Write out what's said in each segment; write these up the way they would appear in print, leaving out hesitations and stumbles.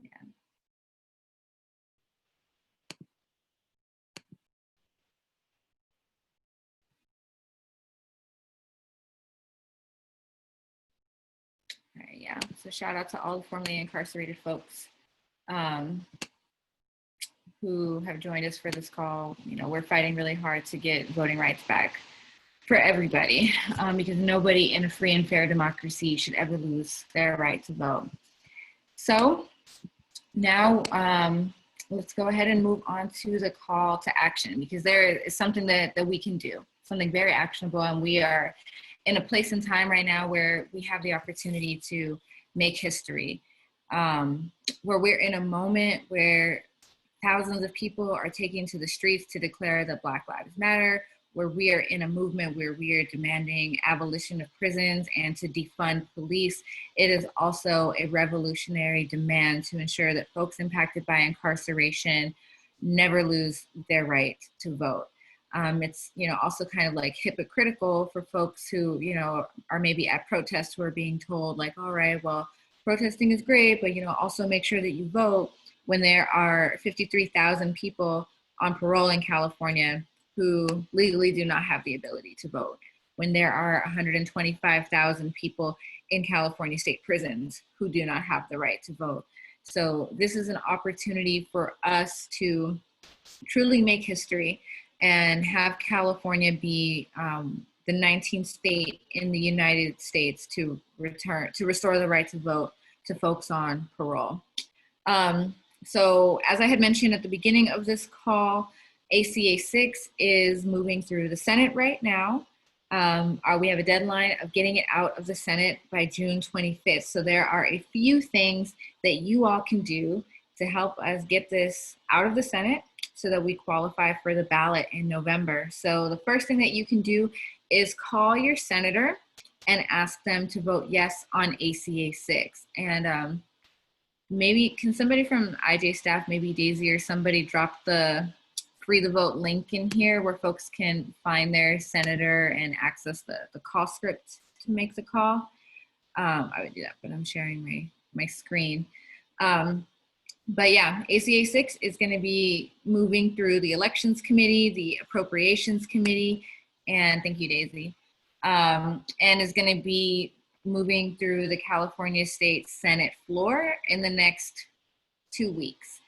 Yeah. All right, yeah. So shout out to all the formerly incarcerated folks who have joined us for this call. You know, we're fighting really hard to get voting rights back for everybody, because nobody in a free and fair democracy should ever lose their right to vote. So now let's go ahead and move on to the call to action, because there is something that we can do, something very actionable, and we are in a place in time right now where we have the opportunity to make history, where we're in a moment where thousands of people are taking to the streets to declare that Black Lives Matter, where we are in a movement where we are demanding abolition of prisons and to defund police. It is also a revolutionary demand to ensure that folks impacted by incarceration never lose their right to vote. It's, you know, also kind of like hypocritical for folks who, you know, are maybe at protests who are being told like, all right, well, protesting is great, but, you know, also make sure that you vote, when there are 53,000 people on parole in California who legally do not have the ability to vote, when there are 125,000 people in California state prisons who do not have the right to vote. So this is an opportunity for us to truly make history and have California be the 19th state in the United States to restore the right to vote to folks on parole. So as I had mentioned at the beginning of this call, ACA 6 is moving through the Senate right now. We have a deadline of getting it out of the Senate by June 25th. So there are a few things that you all can do to help us get this out of the Senate so that we qualify for the ballot in November. So the first thing that you can do is call your senator and ask them to vote yes on ACA 6. And maybe can somebody from IJ staff, maybe Daisy or somebody, drop the free the vote link in here where folks can find their senator and access the call script to make the call. I would do that, but I'm sharing my screen. But yeah, ACA 6 is going to be moving through the Elections Committee, the Appropriations Committee, and thank you, Daisy, and is going to be moving through the California State Senate floor in the next 2 weeks.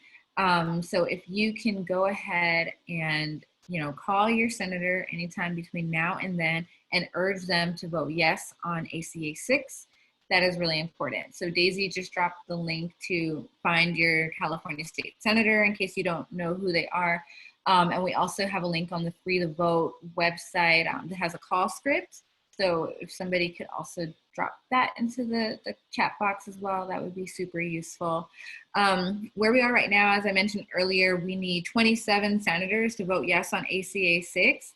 So if you can go ahead and, you know, call your senator anytime between now and then and urge them to vote yes on ACA 6, that is really important. So Daisy just dropped the link to find your California State Senator in case you don't know who they are. And we also have a link on the Free the Vote website that has a call script. So if somebody could also drop that into the chat box as well, that would be super useful. Where we are right now, as I mentioned earlier, we need 27 senators to vote yes on ACA 6.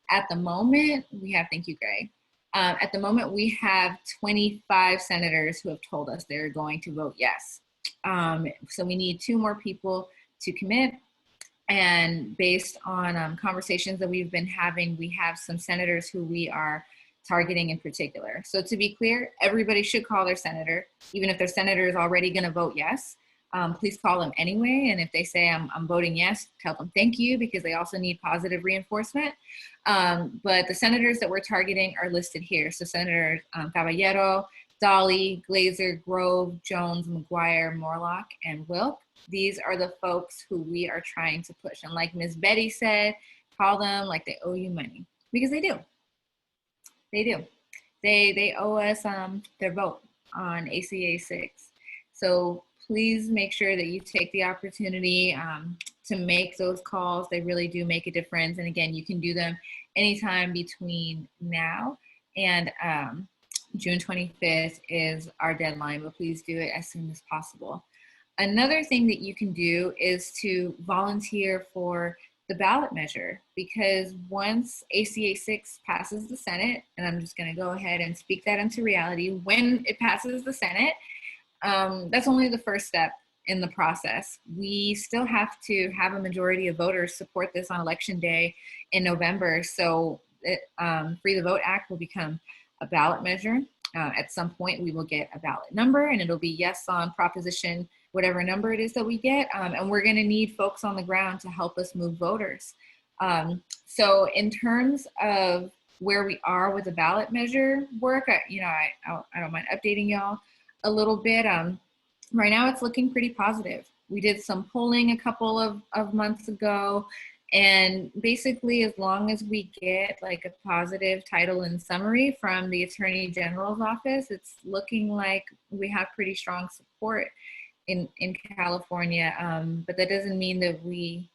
At the moment, we have, thank you, Gray. At the moment, we have 25 senators who have told us they're going to vote yes. So we need 2 more people to commit. And based on conversations that we've been having, we have some senators who we are targeting in particular. So to be clear, everybody should call their senator, even if their senator is already going to vote yes. Please call them anyway. And if they say I'm voting yes, tell them thank you, because they also need positive reinforcement. But the senators that we're targeting are listed here. So Senators Caballero, Dolly, Glazer, Grove, Jones, McGuire, Morlock, and Wilk. These are the folks who we are trying to push. And like Ms. Betty said, call them like they owe you money, because they do. They do. They owe us their vote on ACA 6. So please make sure that you take the opportunity to make those calls. They really do make a difference. And again, you can do them anytime between now and June 25th is our deadline, but please do it as soon as possible. Another thing that you can do is to volunteer for the ballot measure, because once ACA 6 passes the Senate, and I'm just going to go ahead and speak that into reality, when it passes the Senate, that's only the first step in the process. We still have to have a majority of voters support this on Election Day in November. So Free the Vote Act will become a ballot measure. At some point, we will get a ballot number, and it'll be yes on Proposition whatever number it is that we get. And we're going to need folks on the ground to help us move voters. So in terms of where we are with the ballot measure work, I don't mind updating y'all a little bit. Right now it's looking pretty positive. We did some polling a couple of months ago, and basically as long as we get like a positive title and summary from the Attorney General's office, it's looking like we have pretty strong support in California. But that doesn't mean that we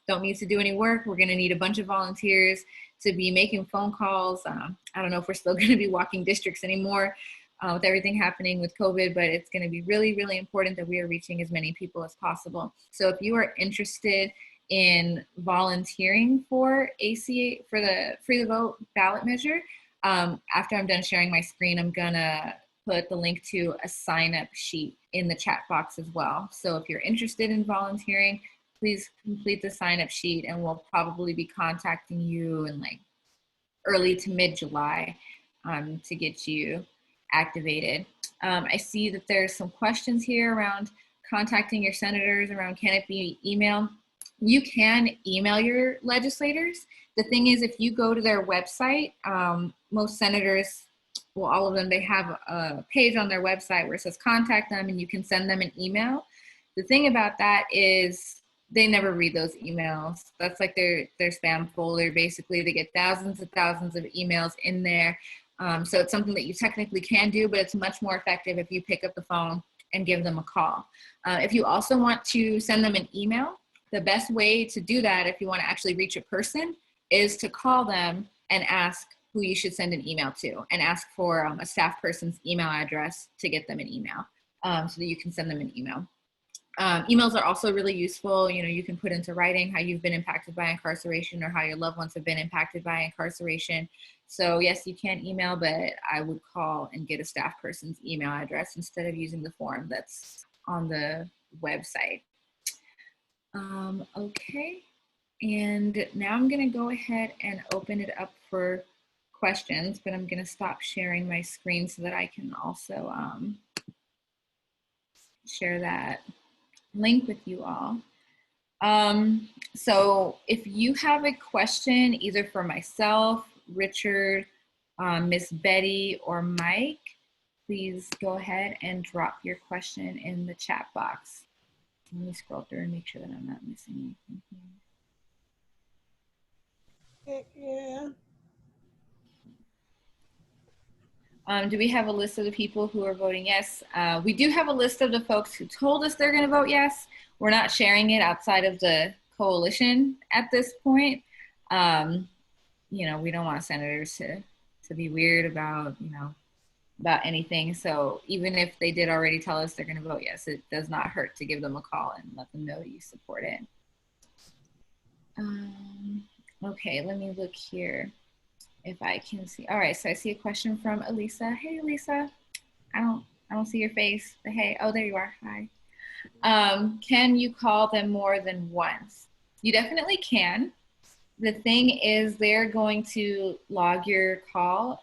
don't need to do any work. We're going to need a bunch of volunteers to be making phone calls. I don't know if we're still going to be walking districts anymore with everything happening with COVID, but it's going to be really, really important that we are reaching as many people as possible. So if you are interested in volunteering for ACA, for the Free the Vote ballot measure, after I'm done sharing my screen, I'm going to put the link to a sign-up sheet in the chat box as well. So if you're interested in volunteering, please complete the sign-up sheet, and we'll probably be contacting you in like early to mid-July to get you activated. I see that there's some questions here around contacting your senators, around can it be email? You can email your legislators. The thing is, if you go to their website, most senators, well, all of them, they have a page on their website where it says contact them and you can send them an email. The thing about that is they never read those emails. That's like their spam folder. Basically, they get thousands and thousands of emails in there. So it's something that you technically can do, but it's much more effective if you pick up the phone and give them a call. If you also want to send them an email, the best way to do that, if you want to actually reach a person, is to call them and ask who you should send an email to, and ask for a staff person's email address to get them an email so that you can send them an email. Emails are also really useful. You can put into writing how you've been impacted by incarceration or how your loved ones have been impacted by incarceration. So yes, you can email, but I would call and get a staff person's email address instead of using the form that's on the website. Okay, and now I'm going to go ahead and open it up for questions, but I'm going to stop sharing my screen so that I can also share that link with you all. So if you have a question, either for myself, Richard, Miss Betty, or Mike, please go ahead and drop your question in the chat box. Let me scroll through and make sure that I'm not missing anything here. Yeah. Do we have a list of the people who are voting yes? We do have a list of the folks who told us they're going to vote yes. We're not sharing it outside of the coalition at this point. We don't want senators to be weird about, about anything. So even if they did already tell us they're going to vote yes, it does not hurt to give them a call and let them know you support it. Okay, let me look here if I can see. All right, so I see a question from Elisa. Hey, Elisa. I don't see your face, but hey, oh, there you are. Hi. Can you call them more than once? You definitely can. The thing is, they're going to log your call.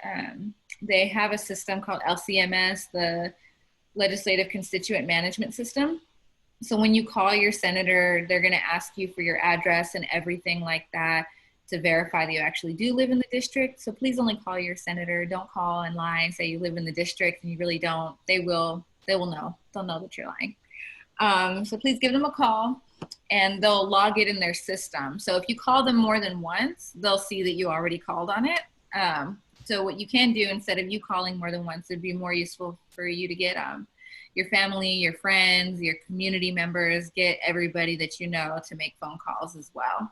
They have a system called LCMS, the Legislative Constituent Management System. So when you call your senator, they're going to ask you for your address and everything like that to verify that you actually do live in the district. So please only call your senator. Don't call and lie and say you live in the district and you really don't. They will know. They'll know that you're lying. So please give them a call and they'll log it in their system. So if you call them more than once, they'll see that you already called on it. So what you can do instead of you calling more than once, it'd be more useful for you to get your family, your friends, your community members, get everybody that you know to make phone calls as well.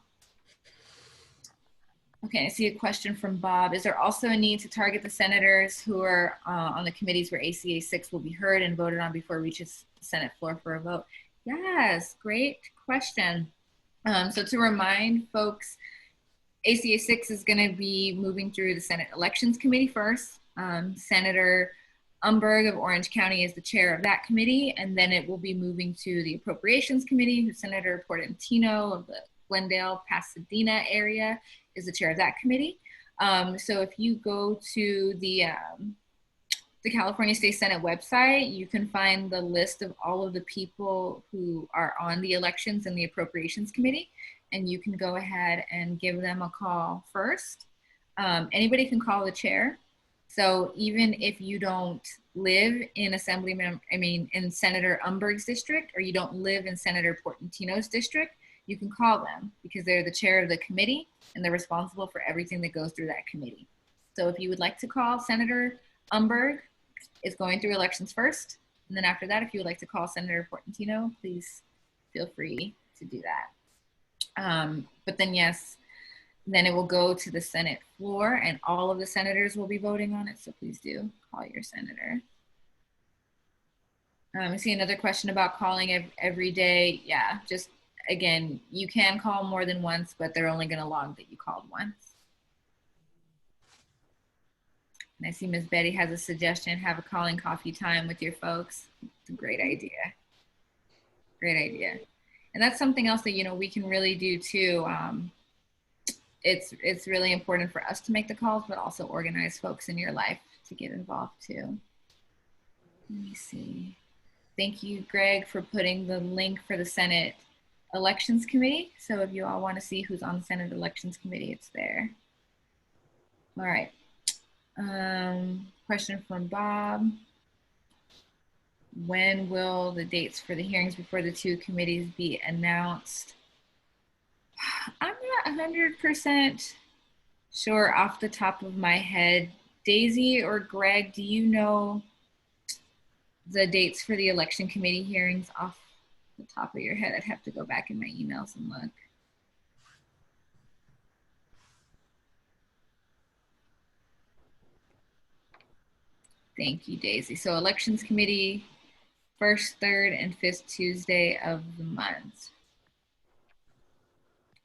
Okay, I see a question from Bob. Is there also a need to target the senators who are on the committees where ACA 6 will be heard and voted on before it reaches the Senate floor for a vote? Yes, great question. So to remind folks, ACA 6 is going to be moving through the Senate Elections Committee first. Senator Umberg of Orange County is the chair of that committee, and then it will be moving to the Appropriations Committee, who Senator Portantino of the Glendale, Pasadena area is the chair of that committee. So if you go to the the California State Senate website, you can find the list of all of the people who are on the elections and the appropriations committee, and you can go ahead and give them a call first. Anybody can call the chair. So even if you don't live in in Senator Umberg's district, or you don't live in Senator Portantino's district, you can call them because they're the chair of the committee and they're responsible for everything that goes through that committee. So if you would like to call Senator Umberg, is going through elections first. And then after that, if you would like to call Senator Portantino, please feel free to do that. But then yes, then it will go to the Senate floor and all of the senators will be voting on it. So please do call your senator. I see another question about calling every day. Yeah, just again, you can call more than once, but they're only going to log that you called once. And I see Ms. Betty has a suggestion, have a calling coffee time with your folks. It's a great idea. Great idea. And that's something else that, you know, we can really do too. It's really important for us to make the calls, but also organize folks in your life to get involved too. Let me see. Thank you, Greg, for putting the link for the Senate Elections Committee. So if you all want to see who's on the Senate Elections Committee, it's there. All right. Question from Bob. When will the dates for the hearings before the two committees be announced? I'm not 100% sure off the top of my head. Daisy or Greg, do you know the dates for the election committee hearings off the top of your head? I'd have to go back in my emails and look. Thank you, Daisy. So elections committee, first, third, and fifth Tuesday of the month.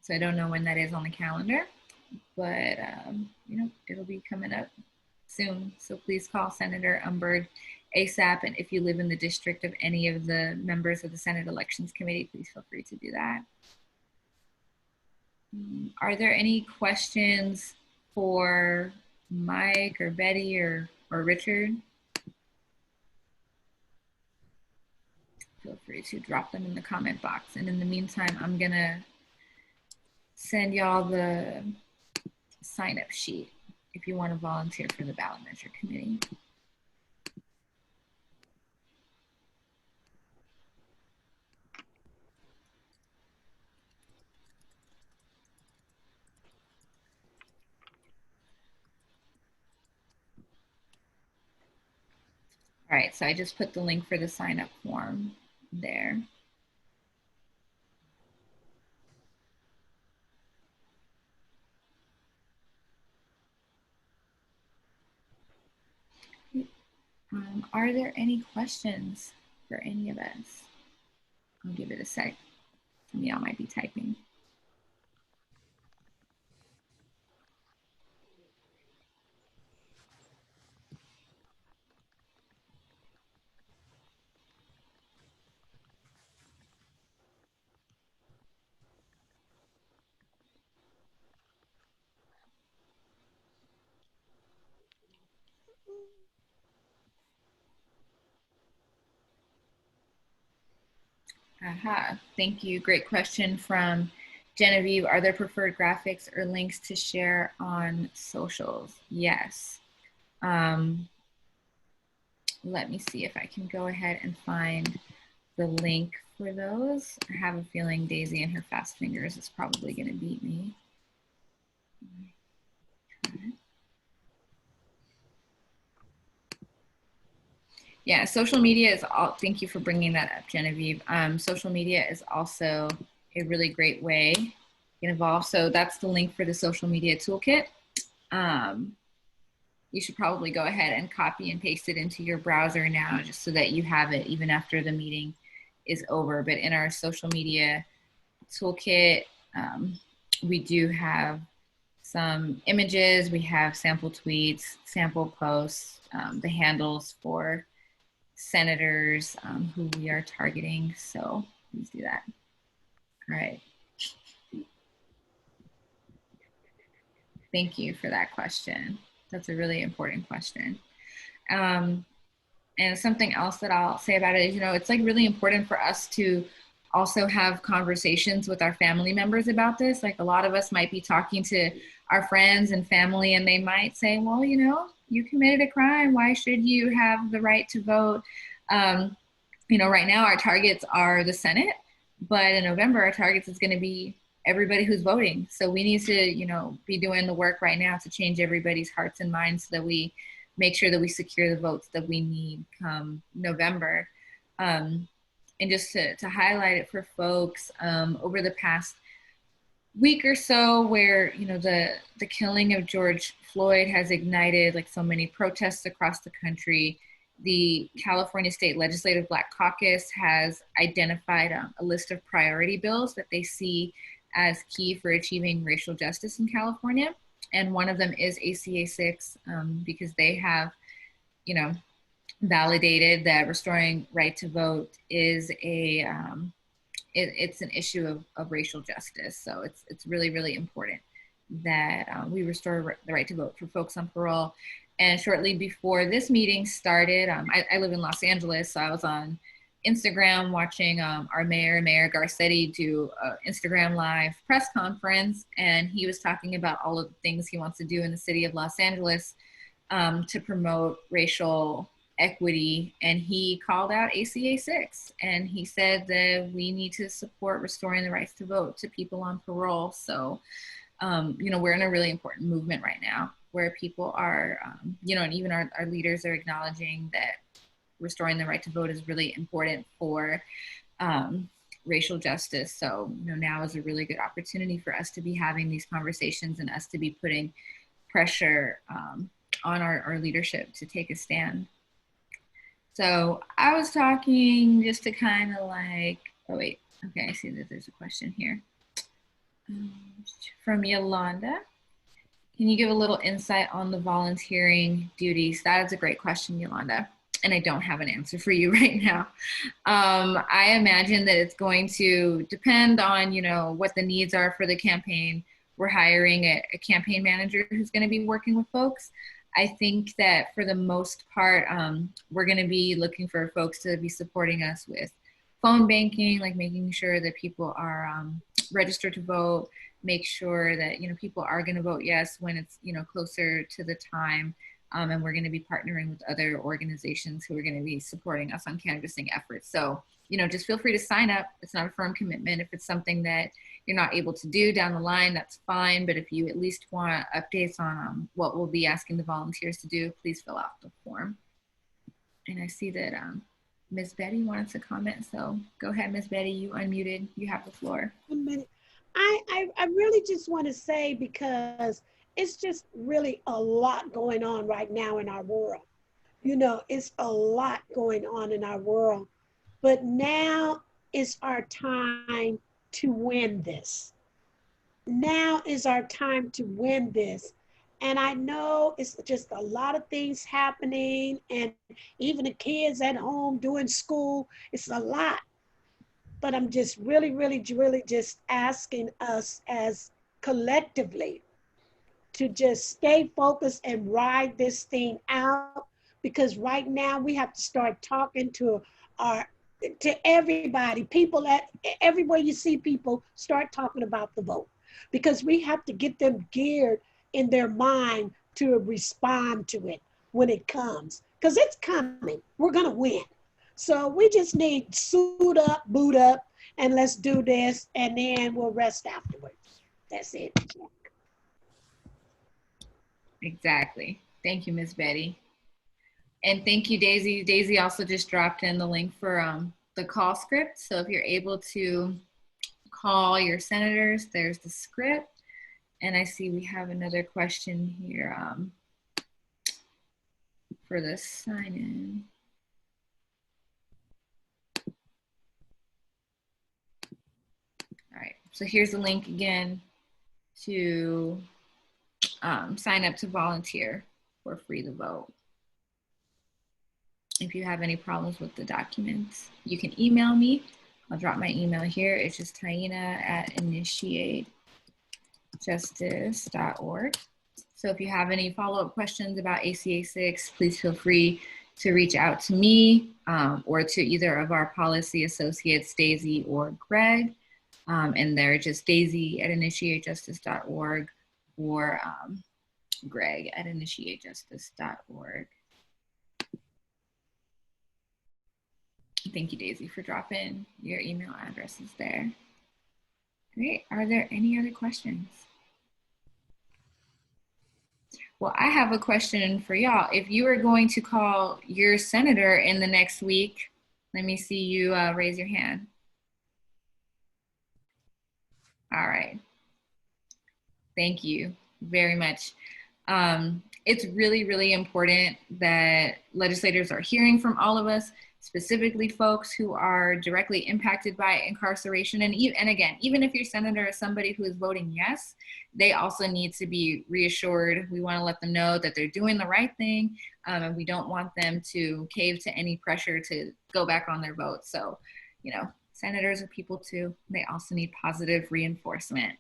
So I don't know when that is on the calendar, but you know, it'll be coming up soon. So please call Senator Umberg ASAP. And if you live in the district of any of the members of the Senate Elections Committee, please feel free to do that. Are there any questions for Mike or Betty or Richard? Feel free to drop them in the comment box. And in the meantime, I'm gonna send y'all the sign-up sheet if you want to volunteer for the ballot measure committee. All right, so I just put the link for the sign-up form there. Are there any questions for any of us? I'll give it a sec. Some of y'all might be typing. Aha, thank you. Great question from Genevieve. Are there preferred graphics or links to share on socials? Yes. Let me see if I can go ahead and find the link for those. I have a feeling Daisy and her fast fingers is probably going to beat me. Yeah, social media is all, thank you for bringing that up, Genevieve. Social media is also a really great way to get involved. So that's the link for the social media toolkit. You should probably go ahead and copy and paste it into your browser now, just so that you have it even after the meeting is over. But in our social media toolkit, we do have some images, we have sample tweets, sample posts, the handles for senators who we are targeting. So please do that. All right. Thank you for that question. That's a really important question. And something else that I'll say about it is, it's like really important for us to also have conversations with our family members about this. Like a lot of us might be talking to our friends and family, and they might say, well, you committed a crime. Why should you have the right to vote? Right now our targets are the Senate, but in November, our targets is going to be everybody who's voting. So we need to, be doing the work right now to change everybody's hearts and minds so that we make sure that we secure the votes that we need come November. And just to highlight it for folks, over the past week or so, where the killing of George Floyd has ignited like so many protests across the country, the California State Legislative Black Caucus has identified a list of priority bills that they see as key for achieving racial justice in California. And one of them is ACA 6, because they have, validated that restoring right to vote is it's an issue of racial justice. So it's really, really important that we restore the right to vote for folks on parole. And shortly before this meeting started, I live in Los Angeles, so I was on Instagram watching our Mayor Garcetti, do an Instagram live press conference, and he was talking about all of the things he wants to do in the city of Los Angeles to promote racial equity, and he called out ACA 6, and he said that we need to support restoring the rights to vote to people on parole. So we're in a really important movement right now where people are, and even our leaders are acknowledging that restoring the right to vote is really important for racial justice. So, now is a really good opportunity for us to be having these conversations and us to be putting pressure on our leadership to take a stand. So I was talking just to kind of like, oh wait, okay, I see that there's a question here. From Yolanda. Can you give a little insight on the volunteering duties? That is a great question, Yolanda. And I don't have an answer for you right now. I imagine that it's going to depend on, what the needs are for the campaign. We're hiring a campaign manager who's going to be working with folks. I think that for the most part, we're going to be looking for folks to be supporting us with phone banking, like making sure that people are registered to vote, make sure that, people are going to vote yes when it's, closer to the time. And we're going to be partnering with other organizations who are going to be supporting us on canvassing efforts. So, just feel free to sign up. It's not a firm commitment. If it's something that you're not able to do down the line, that's fine. But if you at least want updates on what we'll be asking the volunteers to do, please fill out the form. And I see that Ms. Betty wanted to comment. So go ahead, Ms. Betty, you unmuted. You have the floor. 1 minute. I really just want to say, because it's just really a lot going on right now in our world. It's a lot going on in our world. But now is our time to win this. Now is our time to win this. And I know it's just a lot of things happening, and even the kids at home doing school, it's a lot. But I'm just really, really, really just asking us as collectively to just stay focused and ride this thing out, because right now we have to start talking to everybody, people everywhere you see people, start talking about the vote, because we have to get them geared in their mind to respond to it when it comes, because it's coming. We're going to win. So we just need suit up, boot up, and let's do this, and then we'll rest afterwards. That's it. Exactly. Thank you, Ms. Betty. And thank you, Daisy. Daisy also just dropped in the link for the call script. So if you're able to call your senators, there's the script. And I see we have another question here for the sign-in. All right, so here's the link again to sign up to volunteer for Free the Vote. If you have any problems with the documents, you can email me. I'll drop my email here. It's just Taina@initiatejustice.org. So So if you have any follow-up questions about ACA 6, please feel free to reach out to me or to either of our policy associates, Daisy or Greg. And they're just daisy@initiatejustice.org or greg@initiatejustice.org. Thank you, Daisy, for dropping your email addresses there. Great. Are there any other questions? Well, I have a question for y'all. If you are going to call your senator in the next week, let me see you raise your hand. All right. Thank you very much. It's really, really important that legislators are hearing from all of us, specifically folks who are directly impacted by incarceration. And again, even if your senator is somebody who is voting yes, they also need to be reassured. We want to let them know that they're doing the right thing, and we don't want them to cave to any pressure to go back on their vote. So, you know, senators are people too. They also need positive reinforcement.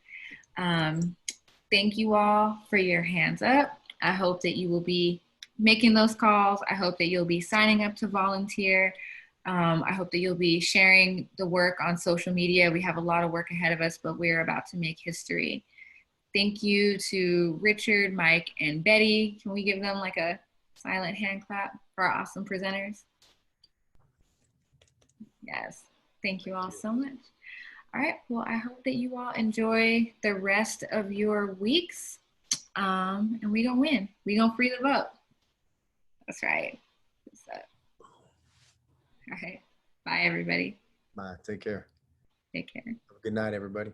Thank you all for your hands up. I hope that you will be making those calls. I hope that you'll be signing up to volunteer. I hope that you'll be sharing the work on social media. We have a lot of work ahead of us, but we're about to make history. Thank you to Richard, Mike, and Betty. Can we give them like a silent hand clap for our awesome presenters? Yes, thank you all so much. All right, well, I hope that you all enjoy the rest of your weeks, and we gonna win. We gonna free the vote. That's right. All right, bye everybody. Bye, take care. Take care. Have a good night, everybody.